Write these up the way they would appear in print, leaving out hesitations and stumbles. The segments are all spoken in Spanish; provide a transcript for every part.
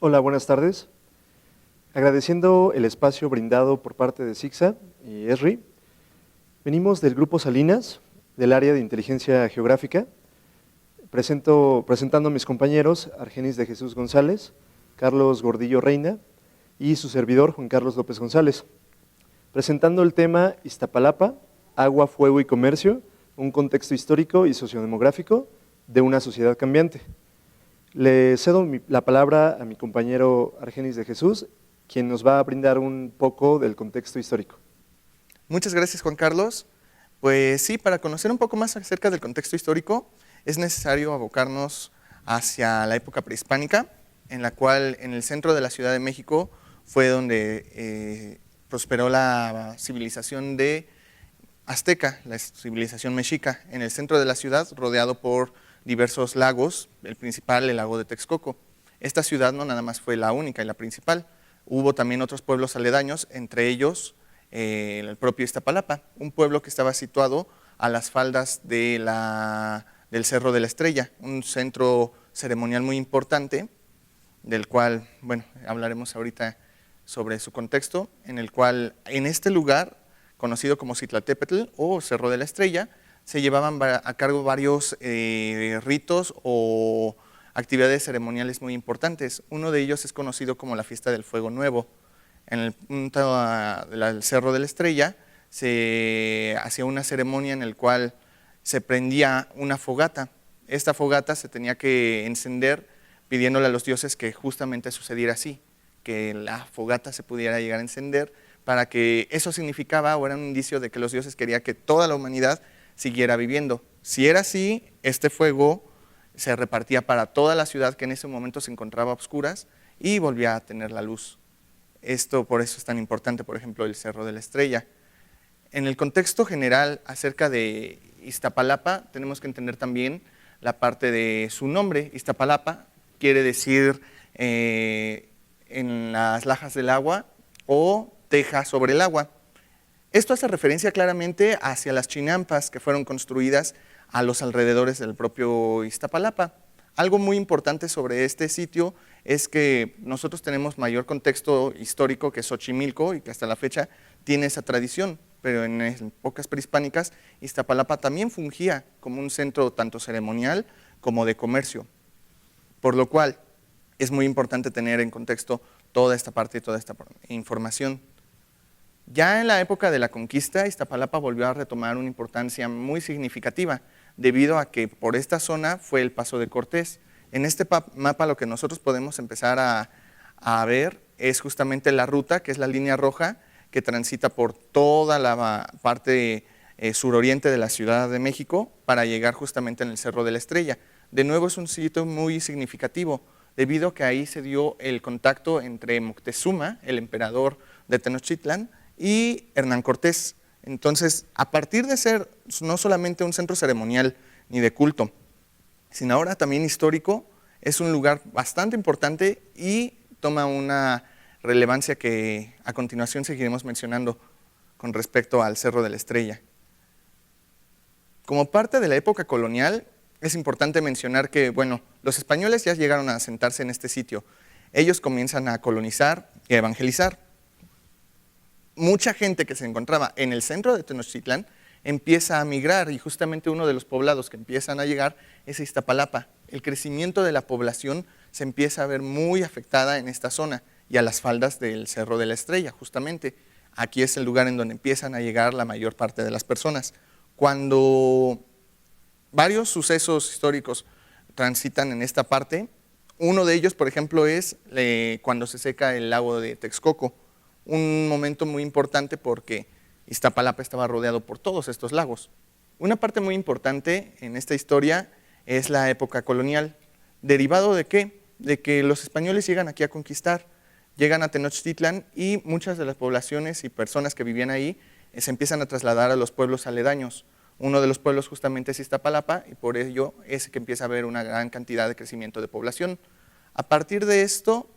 Hola, buenas tardes. Agradeciendo el espacio brindado por parte de SIGSA y ESRI, venimos del Grupo Salinas, del área de Inteligencia Geográfica, presentando a mis compañeros Argenis de Jesús González, Carlos Gordillo Reina y su servidor Juan Carlos López González, presentando el tema Iztapalapa, agua, fuego y comercio, un contexto histórico y sociodemográfico de una sociedad cambiante. Le cedo la palabra a mi compañero Argenis de Jesús, quien nos va a brindar un poco del contexto histórico. Muchas gracias, Juan Carlos. Pues sí, para conocer un poco más acerca del contexto histórico, es necesario abocarnos hacia la época prehispánica, en la cual en el centro de la Ciudad de México fue donde prosperó la civilización de azteca, la civilización mexica, en el centro de la ciudad, rodeado por diversos lagos, el principal, el lago de Texcoco. Esta ciudad no nada más fue la única y la principal, hubo también otros pueblos aledaños, entre ellos el propio Iztapalapa, un pueblo que estaba situado a las faldas del Cerro de la Estrella, un centro ceremonial muy importante, del cual, bueno, hablaremos ahorita sobre su contexto, en el cual, en este lugar, conocido como Citlaltépetl o Cerro de la Estrella, se llevaban a cargo varios ritos o actividades ceremoniales muy importantes. Uno de ellos es conocido como la Fiesta del Fuego Nuevo. En el punto del Cerro de la Estrella se hacía una ceremonia en la cual se prendía una fogata. Esta fogata se tenía que encender pidiéndole a los dioses que justamente sucediera así, que la fogata se pudiera llegar a encender, para que eso significaba o era un indicio de que los dioses querían que toda la humanidad siguiera viviendo. Si era así, este fuego se repartía para toda la ciudad que en ese momento se encontraba a oscuras y volvía a tener la luz. Esto por eso es tan importante, por ejemplo, el Cerro de la Estrella. En el contexto general acerca de Iztapalapa, tenemos que entender también la parte de su nombre. Iztapalapa quiere decir en las lajas del agua o teja sobre el agua. Esto hace referencia claramente hacia las chinampas que fueron construidas a los alrededores del propio Iztapalapa. Algo muy importante sobre este sitio es que nosotros tenemos mayor contexto histórico que Xochimilco y que hasta la fecha tiene esa tradición, pero en épocas prehispánicas Iztapalapa también fungía como un centro tanto ceremonial como de comercio, por lo cual es muy importante tener en contexto toda esta parte y toda esta información. Ya en la época de la conquista, Iztapalapa volvió a retomar una importancia muy significativa, debido a que por esta zona fue el paso de Cortés. En este mapa lo que nosotros podemos empezar a ver es justamente la ruta, que es la línea roja, que transita por toda la parte suroriente de la Ciudad de México para llegar justamente en el Cerro de la Estrella. De nuevo es un sitio muy significativo, debido a que ahí se dio el contacto entre Moctezuma, el emperador de Tenochtitlan, y Hernán Cortés. Entonces, a partir de ser no solamente un centro ceremonial ni de culto, sino ahora también histórico, es un lugar bastante importante y toma una relevancia que a continuación seguiremos mencionando con respecto al Cerro de la Estrella. Como parte de la época colonial, es importante mencionar que, bueno, los españoles ya llegaron a asentarse en este sitio. Ellos comienzan a colonizar y a evangelizar. Mucha gente que se encontraba en el centro de Tenochtitlán empieza a migrar y justamente uno de los poblados que empiezan a llegar es Iztapalapa. El crecimiento de la población se empieza a ver muy afectada en esta zona y a las faldas del Cerro de la Estrella, justamente. Aquí es el lugar en donde empiezan a llegar la mayor parte de las personas. Cuando varios sucesos históricos transitan en esta parte, uno de ellos, por ejemplo, es cuando se seca el lago de Texcoco, un momento muy importante porque Iztapalapa estaba rodeado por todos estos lagos. Una parte muy importante en esta historia es la época colonial. ¿Derivado de qué? De que los españoles llegan aquí a conquistar, llegan a Tenochtitlan y muchas de las poblaciones y personas que vivían ahí se empiezan a trasladar a los pueblos aledaños. Uno de los pueblos justamente es Iztapalapa y por ello es que empieza a haber una gran cantidad de crecimiento de población. A partir de esto,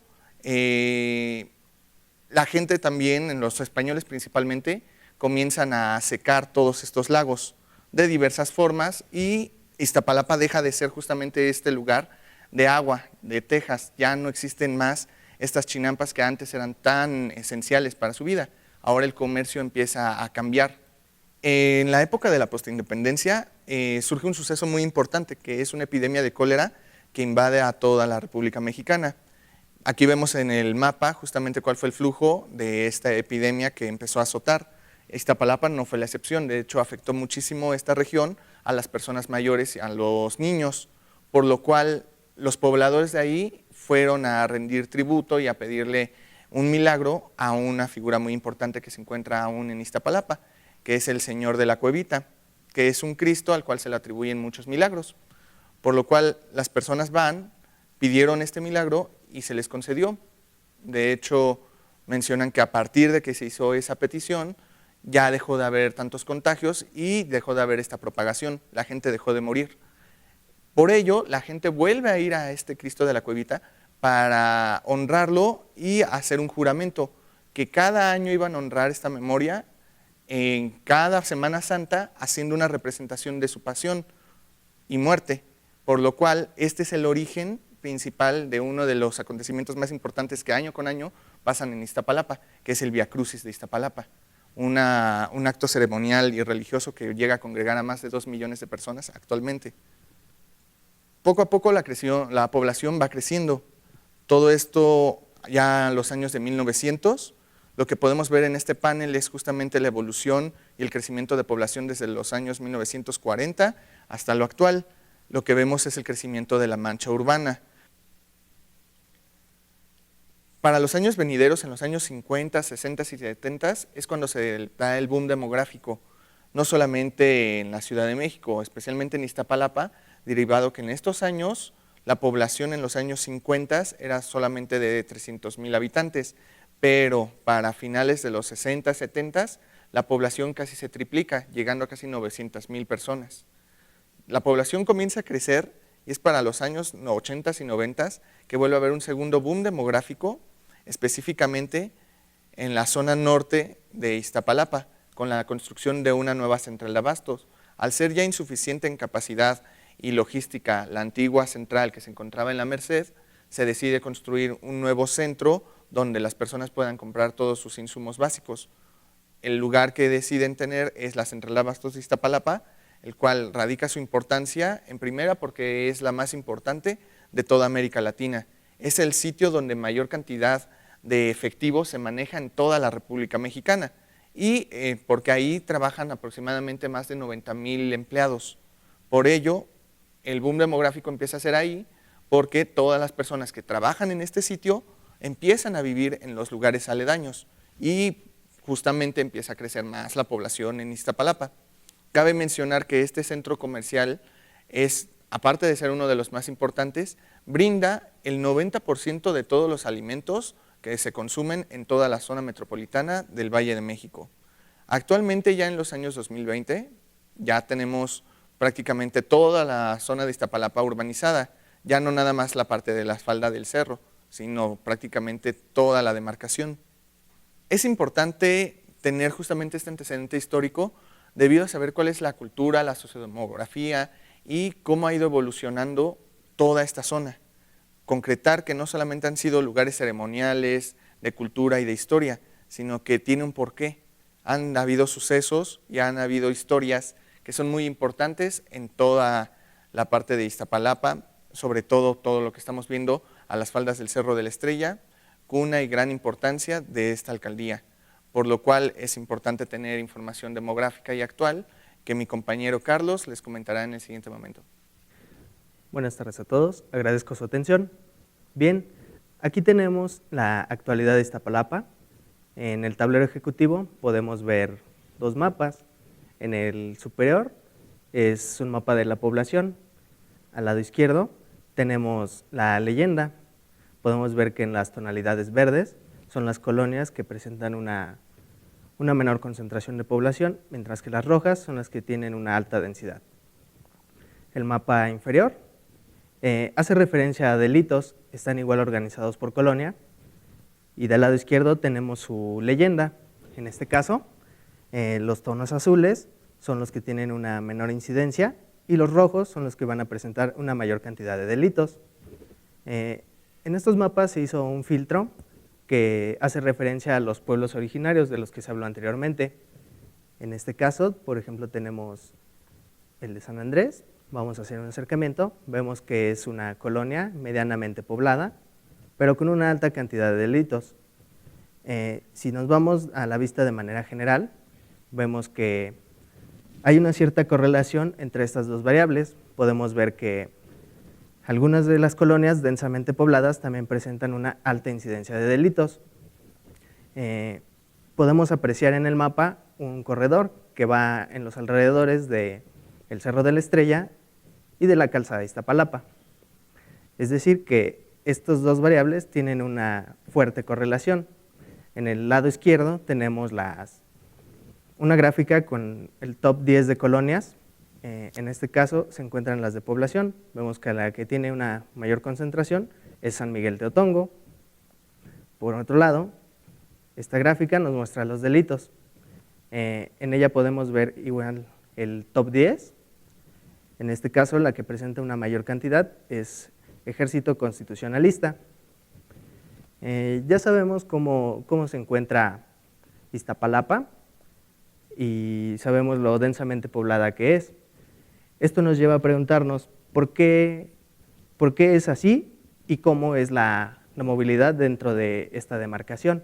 la gente también, los españoles principalmente, comienzan a secar todos estos lagos de diversas formas y Iztapalapa deja de ser justamente este lugar de agua, de tejas. Ya no existen más estas chinampas que antes eran tan esenciales para su vida. Ahora el comercio empieza a cambiar. En la época de la postindependencia surge un suceso muy importante, que es una epidemia de cólera que invade a toda la República Mexicana. Aquí vemos en el mapa justamente cuál fue el flujo de esta epidemia que empezó a azotar. Iztapalapa no fue la excepción, de hecho afectó muchísimo esta región a las personas mayores y a los niños, por lo cual los pobladores de ahí fueron a rendir tributo y a pedirle un milagro a una figura muy importante que se encuentra aún en Iztapalapa, que es el Señor de la Cuevita, que es un Cristo al cual se le atribuyen muchos milagros, por lo cual las personas van, pidieron este milagro y se les concedió. De hecho, mencionan que a partir de que se hizo esa petición, ya dejó de haber tantos contagios y dejó de haber esta propagación, la gente dejó de morir. Por ello, la gente vuelve a ir a este Cristo de la Cuevita para honrarlo y hacer un juramento, que cada año iban a honrar esta memoria en cada Semana Santa, haciendo una representación de su pasión y muerte, por lo cual este es el origen principal de uno de los acontecimientos más importantes que año con año pasan en Iztapalapa, que es el Vía Crucis de Iztapalapa, un acto ceremonial y religioso que llega a congregar a más de 2 millones de personas actualmente. Poco a poco la población va creciendo. Todo esto ya en los años de 1900, lo que podemos ver en este panel es justamente la evolución y el crecimiento de población desde los años 1940 hasta lo actual. Lo que vemos es el crecimiento de la mancha urbana. Para los años venideros, en los años 50, 60 y 70, es cuando se da el boom demográfico, no solamente en la Ciudad de México, especialmente en Iztapalapa, derivado que en estos años la población en los años 50 era solamente de 300,000 habitantes, pero para finales de los 60, 70, la población casi se triplica, llegando a casi 900,000 personas. La población comienza a crecer y es para los años 80 y 90 que vuelve a haber un segundo boom demográfico, específicamente en la zona norte de Iztapalapa, con la construcción de una nueva central de abastos. Al ser ya insuficiente en capacidad y logística la antigua central que se encontraba en la Merced, se decide construir un nuevo centro donde las personas puedan comprar todos sus insumos básicos. El lugar que deciden tener es la central de abastos de Iztapalapa, el cual radica su importancia en primera porque es la más importante de toda América Latina. Es el sitio donde mayor cantidad de efectivo se maneja en toda la República Mexicana y porque ahí trabajan aproximadamente más de 90,000 empleados. Por ello, el boom demográfico empieza a ser ahí porque todas las personas que trabajan en este sitio empiezan a vivir en los lugares aledaños y justamente empieza a crecer más la población en Iztapalapa. Cabe mencionar que este centro comercial es, aparte de ser uno de los más importantes, brinda el 90% de todos los alimentos que se consumen en toda la zona metropolitana del Valle de México. Actualmente ya en los años 2020 ya tenemos prácticamente toda la zona de Iztapalapa urbanizada, ya no nada más la parte de la falda del cerro, sino prácticamente toda la demarcación. Es importante tener justamente este antecedente histórico debido a saber cuál es la cultura, la sociodemografía y cómo ha ido evolucionando toda esta zona. Concretar que no solamente han sido lugares ceremoniales, de cultura y de historia, sino que tiene un porqué. Han habido sucesos y han habido historias que son muy importantes en toda la parte de Iztapalapa, sobre todo lo que estamos viendo a las faldas del Cerro de la Estrella, cuna y gran importancia de esta alcaldía, por lo cual es importante tener información demográfica y actual que mi compañero Carlos les comentará en el siguiente momento. Buenas tardes a todos, agradezco su atención. Bien, aquí tenemos la actualidad de Iztapalapa. En el tablero ejecutivo podemos ver dos mapas. En el superior es un mapa de la población. Al lado izquierdo tenemos la leyenda. Podemos ver que en las tonalidades verdes son las colonias que presentan una menor concentración de población, mientras que las rojas son las que tienen una alta densidad. El mapa inferior hace referencia a delitos, están igual organizados por colonia, y del lado izquierdo tenemos su leyenda. En este caso, los tonos azules son los que tienen una menor incidencia y los rojos son los que van a presentar una mayor cantidad de delitos. En estos mapas se hizo un filtro que hace referencia a los pueblos originarios de los que se habló anteriormente. En este caso, por ejemplo, tenemos el de San Andrés. Vamos a hacer un acercamiento. Vemos que es una colonia medianamente poblada, pero con una alta cantidad de delitos. Si nos vamos a la vista de manera general, vemos que hay una cierta correlación entre estas dos variables. Podemos ver que algunas de las colonias densamente pobladas también presentan una alta incidencia de delitos. Podemos apreciar en el mapa un corredor que va en los alrededores del Cerro de la Estrella y de la calzada de Iztapalapa. Es decir, que estas dos variables tienen una fuerte correlación. En el lado izquierdo tenemos una gráfica con el top 10 de colonias. En este caso se encuentran las de población. Vemos que la que tiene una mayor concentración es San Miguel Teotongo. Por otro lado, esta gráfica nos muestra los delitos. En ella podemos ver igual el top 10. En este caso, la que presenta una mayor cantidad es Ejército Constitucionalista. Ya sabemos cómo se encuentra Iztapalapa y sabemos lo densamente poblada que es. Esto nos lleva a preguntarnos por qué es así y cómo es la movilidad dentro de esta demarcación.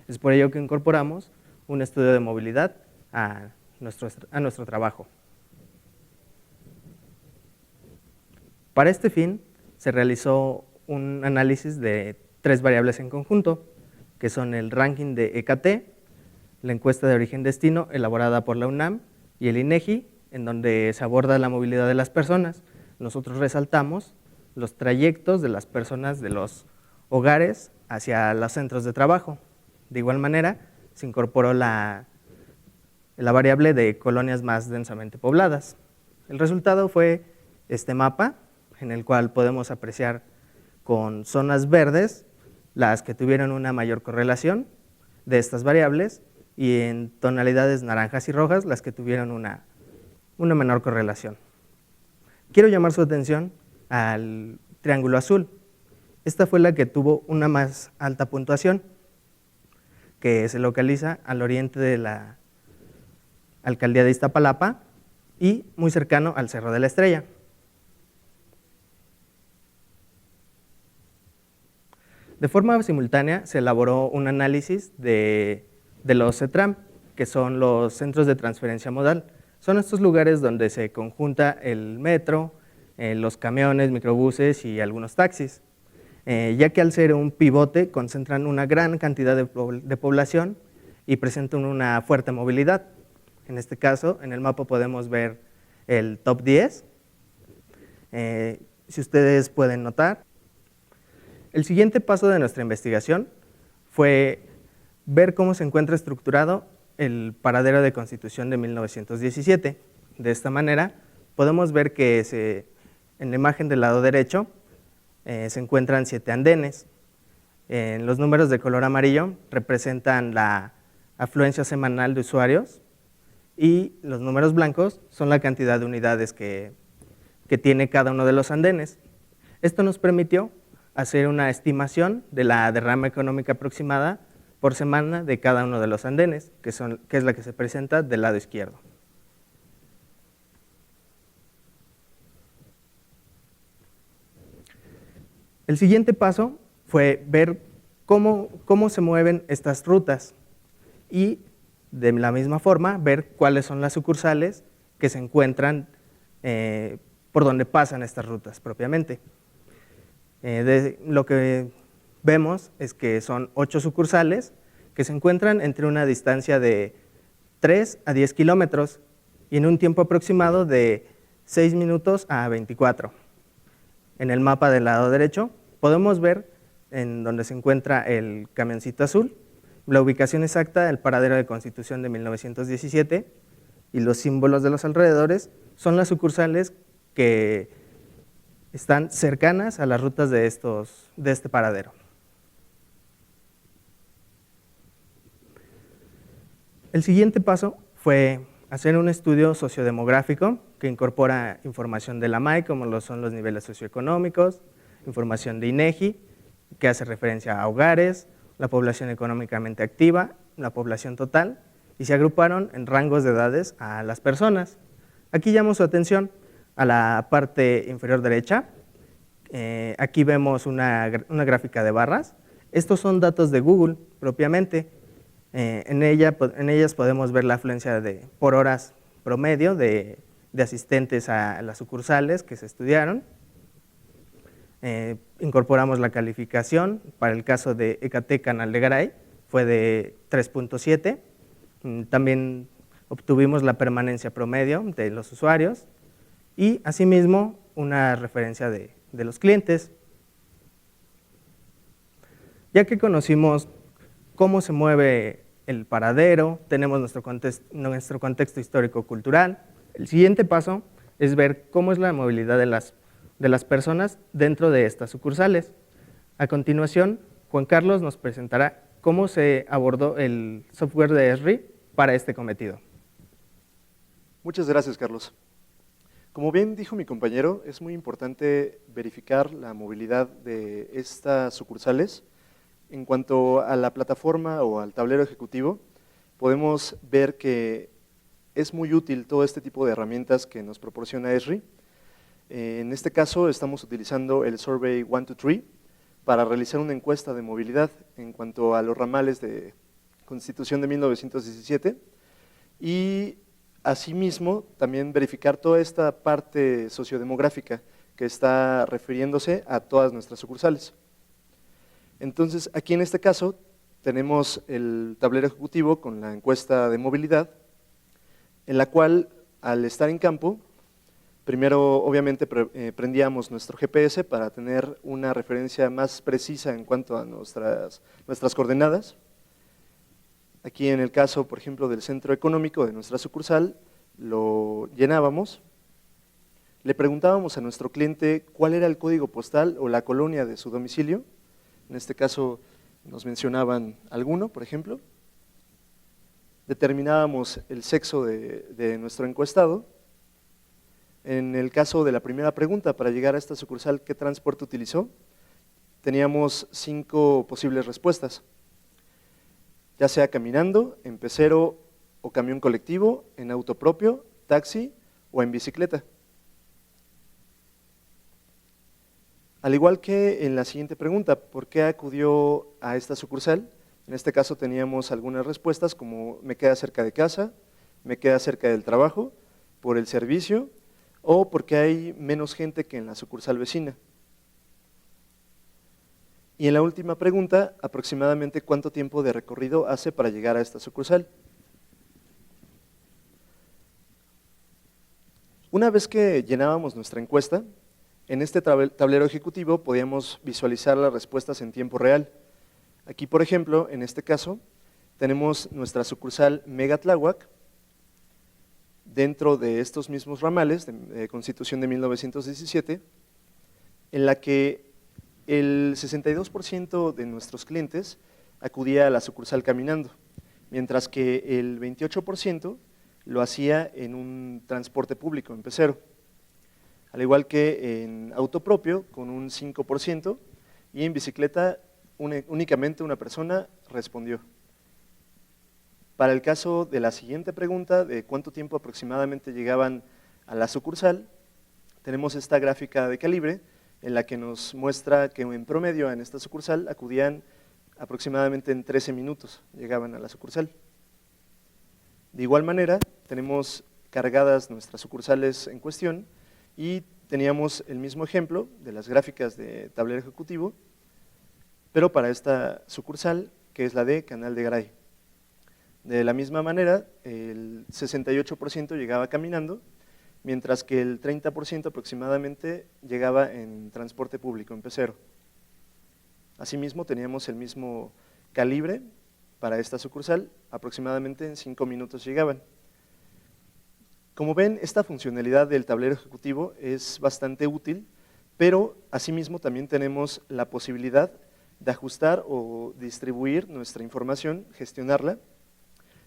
Es por ello que incorporamos un estudio de movilidad a nuestro trabajo. Para este fin, se realizó un análisis de 3 variables en conjunto, que son el ranking de EKT, la encuesta de origen-destino elaborada por la UNAM y el INEGI, en donde se aborda la movilidad de las personas. Nosotros resaltamos los trayectos de las personas de los hogares hacia los centros de trabajo. De igual manera, se incorporó la variable de colonias más densamente pobladas. El resultado fue este mapa, en el cual podemos apreciar con zonas verdes las que tuvieron una mayor correlación de estas variables y en tonalidades naranjas y rojas las que tuvieron una menor correlación. Quiero llamar su atención al triángulo azul. Esta fue la que tuvo una más alta puntuación, que se localiza al oriente de la alcaldía de Iztapalapa y muy cercano al Cerro de la Estrella. De forma simultánea se elaboró un análisis de los CETRAM, que son los centros de transferencia modal. Son estos lugares donde se conjunta el metro, los camiones, microbuses y algunos taxis, ya que al ser un pivote concentran una gran cantidad de población y presentan una fuerte movilidad. En este caso, en el mapa podemos ver el top 10. Si ustedes pueden notar, el siguiente paso de nuestra investigación fue ver cómo se encuentra estructurado el paradero de Constitución de 1917. De esta manera, podemos ver que en la imagen del lado derecho se encuentran 7 andenes. Los números de color amarillo representan la afluencia semanal de usuarios y los números blancos son la cantidad de unidades que tiene cada uno de los andenes. Esto nos permitió hacer una estimación de la derrama económica aproximada por semana de cada uno de los andenes, que es la que se presenta del lado izquierdo. El siguiente paso fue ver cómo se mueven estas rutas y de la misma forma ver cuáles son las sucursales que se encuentran por donde pasan estas rutas propiamente. Lo que vemos es que son 8 sucursales que se encuentran entre una distancia de 3 a 10 kilómetros y en un tiempo aproximado de 6 minutos a 24. En el mapa del lado derecho podemos ver en donde se encuentra el camioncito azul, la ubicación exacta del paradero de Constitución de 1917 y los símbolos de los alrededores son las sucursales que están cercanas a las rutas de este paradero. El siguiente paso fue hacer un estudio sociodemográfico que incorpora información de la MAE, como lo son los niveles socioeconómicos, información de INEGI, que hace referencia a hogares, la población económicamente activa, la población total, y se agruparon en rangos de edades a las personas. Aquí llamo su atención a la parte inferior derecha. Aquí vemos una gráfica de barras. Estos son datos de Google propiamente. En ellas podemos ver la afluencia por horas promedio de asistentes a las sucursales que se estudiaron. Incorporamos la calificación. Para el caso de Ecatec Canal de Garay fue de 3.7. También obtuvimos la permanencia promedio de los usuarios y asimismo una referencia de los clientes. Ya que conocimos cómo se mueve el paradero, tenemos nuestro contexto histórico-cultural, el siguiente paso es ver cómo es la movilidad de las personas dentro de estas sucursales. A continuación, Juan Carlos nos presentará cómo se abordó el software de Esri para este cometido. Muchas gracias, Carlos. Como bien dijo mi compañero, es muy importante verificar la movilidad de estas sucursales. En cuanto a la plataforma o al tablero ejecutivo, podemos ver que es muy útil todo este tipo de herramientas que nos proporciona Esri. En este caso estamos utilizando el Survey 123 para realizar una encuesta de movilidad en cuanto a los ramales de Constitución de 1917 y asimismo también verificar toda esta parte sociodemográfica que está refiriéndose a todas nuestras sucursales. Entonces, aquí en este caso tenemos el tablero ejecutivo con la encuesta de movilidad, en la cual al estar en campo, primero obviamente prendíamos nuestro GPS para tener una referencia más precisa en cuanto a nuestras coordenadas. Aquí en el caso, por ejemplo, del centro económico de nuestra sucursal, lo llenábamos, le preguntábamos a nuestro cliente cuál era el código postal o la colonia de su domicilio. En este caso nos mencionaban alguno, por ejemplo. Determinábamos el sexo de nuestro encuestado. En el caso de la primera pregunta, para llegar a esta sucursal, ¿qué transporte utilizó? Teníamos 5 posibles respuestas, ya sea caminando, en pecero o camión colectivo, en auto propio, taxi o en bicicleta. Al igual que en la siguiente pregunta, ¿por qué acudió a esta sucursal? En este caso teníamos algunas respuestas como me queda cerca de casa, me queda cerca del trabajo, por el servicio o porque hay menos gente que en la sucursal vecina. Y en la última pregunta, aproximadamente ¿cuánto tiempo de recorrido hace para llegar a esta sucursal? Una vez que llenábamos nuestra encuesta, en este tablero ejecutivo podíamos visualizar las respuestas en tiempo real. Aquí, por ejemplo, en este caso, tenemos nuestra sucursal Mega Tláhuac, dentro de estos mismos ramales de Constitución de 1917, en la que el 62% de nuestros clientes acudía a la sucursal caminando, mientras que el 28% lo hacía en un transporte público, en pecero, al igual que en auto propio con un 5% y en bicicleta únicamente una persona respondió. Para el caso de la siguiente pregunta, de cuánto tiempo aproximadamente llegaban a la sucursal, tenemos esta gráfica de calibre en la que nos muestra que en promedio en esta sucursal acudían aproximadamente en 13 minutos, llegaban a la sucursal. De igual manera, tenemos cargadas nuestras sucursales en cuestión y teníamos el mismo ejemplo de las gráficas de tablero ejecutivo, pero para esta sucursal, que es la de Canal de Garay. De la misma manera, el 68% llegaba caminando, mientras que el 30% aproximadamente llegaba en transporte público, en pecero. Asimismo, teníamos el mismo calibre para esta sucursal, aproximadamente en 5 minutos llegaban. Como ven, esta funcionalidad del tablero ejecutivo es bastante útil, pero asimismo también tenemos la posibilidad de ajustar o distribuir nuestra información, gestionarla,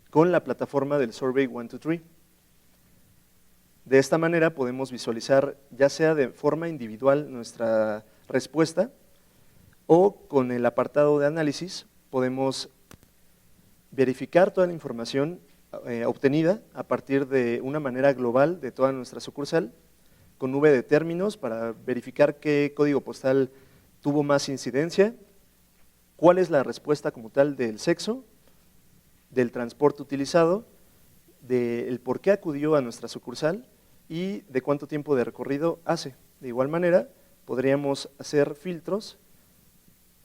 con la plataforma del Survey 123. De esta manera podemos visualizar ya sea de forma individual nuestra respuesta o con el apartado de análisis podemos verificar toda la información obtenida a partir de una manera global de toda nuestra sucursal con nube de términos para verificar qué código postal tuvo más incidencia, cuál es la respuesta como tal del sexo, del transporte utilizado, del por qué acudió a nuestra sucursal y de cuánto tiempo de recorrido hace. De igual manera, podríamos hacer filtros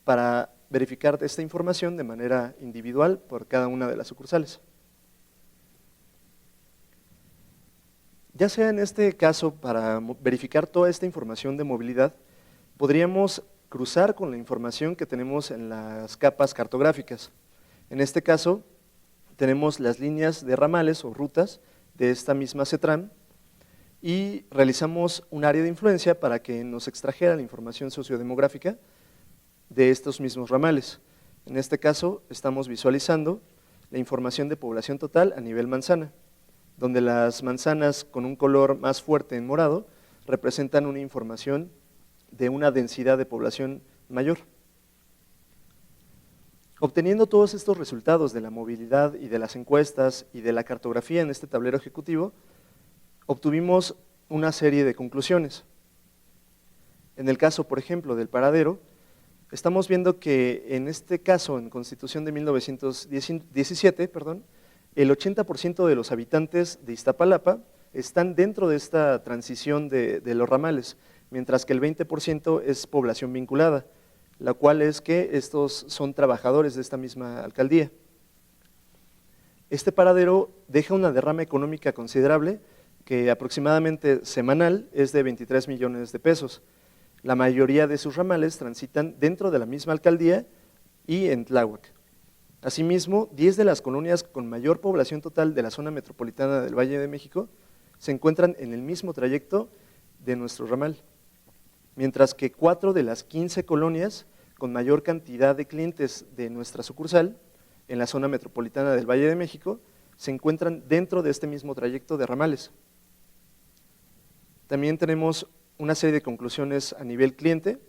para verificar esta información de manera individual por cada una de las sucursales. Ya sea en este caso, para verificar toda esta información de movilidad, podríamos cruzar con la información que tenemos en las capas cartográficas. En este caso, tenemos las líneas de ramales o rutas de esta misma CETRAN y realizamos un área de influencia para que nos extrajera la información sociodemográfica de estos mismos ramales. En este caso, estamos visualizando la información de población total a nivel manzana, donde las manzanas con un color más fuerte en morado representan una información de una densidad de población mayor. Obteniendo todos estos resultados de la movilidad y de las encuestas y de la cartografía en este tablero ejecutivo, obtuvimos una serie de conclusiones. En el caso, por ejemplo, del paradero, estamos viendo que en este caso, en Constitución de 1917, el 80% de los habitantes de Iztapalapa están dentro de esta transición de los ramales, mientras que el 20% es población vinculada, la cual es que estos son trabajadores de esta misma alcaldía. Este paradero deja una derrama económica considerable que aproximadamente semanal es de 23 millones de pesos. La mayoría de sus ramales transitan dentro de la misma alcaldía y en Tláhuac. Asimismo, 10 de las colonias con mayor población total de la zona metropolitana del Valle de México se encuentran en el mismo trayecto de nuestro ramal, mientras que 4 de las 15 colonias con mayor cantidad de clientes de nuestra sucursal en la zona metropolitana del Valle de México se encuentran dentro de este mismo trayecto de ramales. También tenemos una serie de conclusiones a nivel cliente,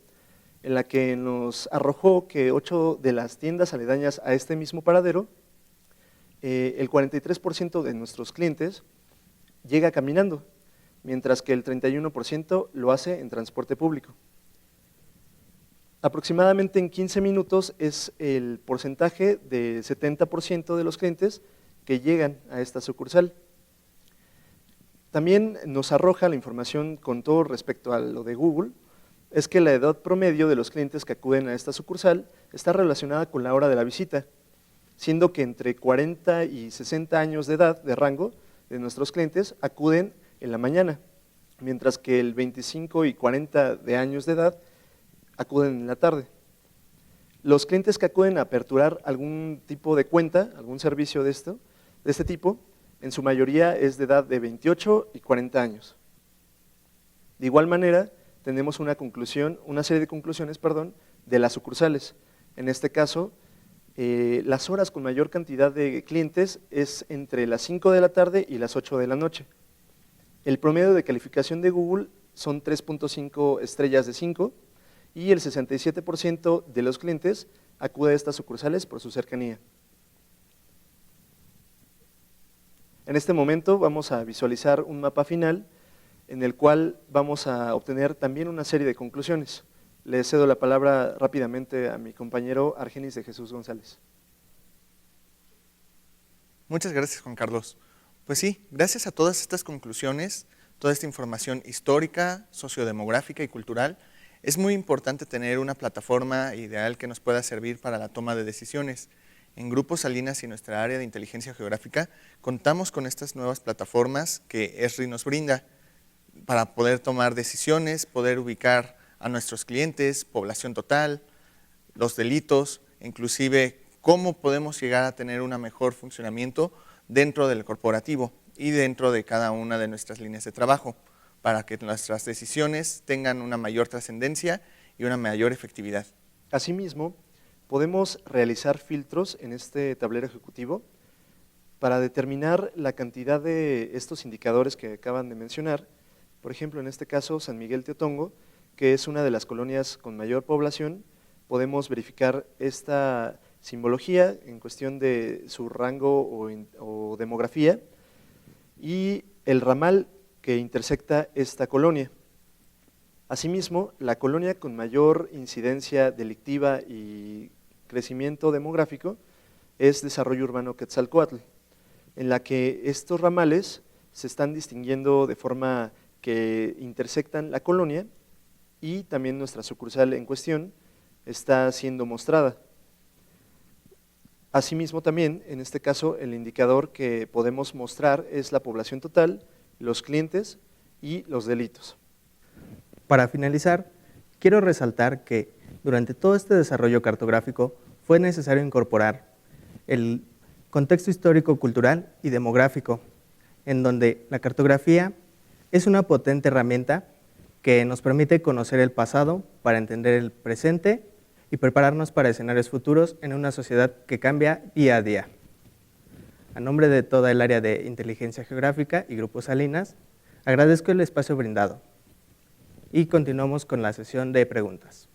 en la que nos arrojó que 8 de las tiendas aledañas a este mismo paradero, el 43% de nuestros clientes llega caminando, mientras que el 31% lo hace en transporte público. Aproximadamente en 15 minutos es el porcentaje de 70% de los clientes que llegan a esta sucursal. También nos arroja la información con todo respecto a lo de Google, es que la edad promedio de los clientes que acuden a esta sucursal está relacionada con la hora de la visita, siendo que entre 40 y 60 años de edad de rango de nuestros clientes acuden en la mañana, mientras que el 25 y 40 de años de edad acuden en la tarde. Los clientes que acuden a aperturar algún tipo de cuenta, algún servicio de este tipo, en su mayoría es de edad de 28 y 40 años. De igual manera, tenemos una serie de conclusiones de las sucursales. En este caso, las horas con mayor cantidad de clientes es entre las 5 de la tarde y las 8 de la noche. El promedio de calificación de Google son 3.5 estrellas de 5 y el 67% de los clientes acude a estas sucursales por su cercanía. En este momento vamos a visualizar un mapa final en el cual vamos a obtener también una serie de conclusiones. Le cedo la palabra rápidamente a mi compañero Argenis de Jesús González. Muchas gracias, Juan Carlos. Pues sí, gracias a todas estas conclusiones, toda esta información histórica, sociodemográfica y cultural, es muy importante tener una plataforma ideal que nos pueda servir para la toma de decisiones. En Grupo Salinas y nuestra área de inteligencia geográfica contamos con estas nuevas plataformas que ESRI nos brinda para poder tomar decisiones, poder ubicar a nuestros clientes, población total, los delitos, inclusive cómo podemos llegar a tener un mejor funcionamiento dentro del corporativo y dentro de cada una de nuestras líneas de trabajo, para que nuestras decisiones tengan una mayor trascendencia y una mayor efectividad. Asimismo, podemos realizar filtros en este tablero ejecutivo para determinar la cantidad de estos indicadores que acaban de mencionar, por ejemplo, en este caso, San Miguel Teotongo, que es una de las colonias con mayor población, podemos verificar esta simbología en cuestión de su rango o demografía y el ramal que intersecta esta colonia. Asimismo, la colonia con mayor incidencia delictiva y crecimiento demográfico es Desarrollo Urbano Quetzalcóatl, en la que estos ramales se están distinguiendo de forma que intersectan la colonia y también nuestra sucursal en cuestión está siendo mostrada. Asimismo también, en este caso, el indicador que podemos mostrar es la población total, los clientes y los delitos. Para finalizar, quiero resaltar que durante todo este desarrollo cartográfico fue necesario incorporar el contexto histórico, cultural y demográfico, en donde la cartografía es una potente herramienta que nos permite conocer el pasado para entender el presente y prepararnos para escenarios futuros en una sociedad que cambia día a día. A nombre de toda el área de Inteligencia Geográfica y Grupo Salinas, agradezco el espacio brindado y continuamos con la sesión de preguntas.